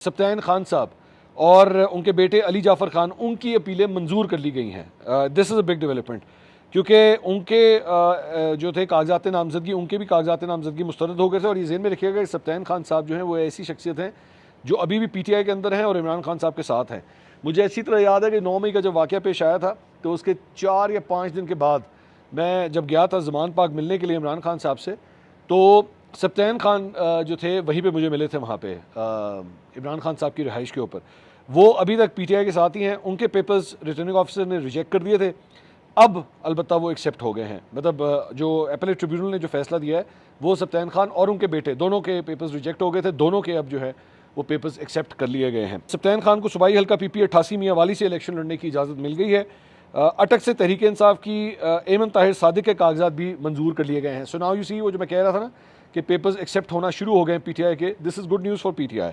सब्तान खान साहब और उनके बेटे अली जाफ़र खान, उनकी अपीलें मंजूर कर ली गई हैं। This is a big development, क्योंकि उनके जो थे कागजात नामजदगी, उनके भी कागजात नामजदगी मुस्तरद हो गए थे। और ये ज़हन में रखिएगा कि सब्तान खान साहब जो हैं वो ऐसी शख्सियत हैं जो अभी भी PTI के अंदर हैं और इमरान खान साहब के साथ हैं। मुझे अच्छी तरह याद है कि 9 मई का जब वाक़या पेश आया था तो उसके 4 या 5 दिन के बाद मैं जब गया था ज़मान पाक मिलने के लिए इमरान खान साहब से, तो सब्तान खान जो थे वहीं पे मुझे मिले थे वहाँ पे इमरान खान साहब की रिहाइश के ऊपर। वो अभी तक PTI के साथ ही हैं। उनके पेपर्स रिटर्निंग ऑफिसर ने रिजेक्ट कर दिए थे, अब अलबत्ता वो एक्सेप्ट हो गए हैं। मतलब जो एपेलेट ट्रिब्यूनल ने जो फैसला दिया है वो सब्तान खान और उनके बेटे दोनों के पेपर्स रिजेक्ट हो गए थे, दोनों के अब जो है वो पेपर्स एक्सेप्ट कर लिए गए हैं। सब्तान खान को सूबाई हल्का PP 88 मियाँ वाली से इलेक्शन लड़ने की इजाज़त मिल गई है। अटक से तहरीक इंसाफ की एमन ताहिर सादिक के कागजात भी मंजूर कर लिए गए हैं। सो नाउ यू सी, वो जो मैं कह रहा था ना कि पेपर्स एक्सेप्ट होना शुरू हो गए हैं PTI के, this is good news for PTI।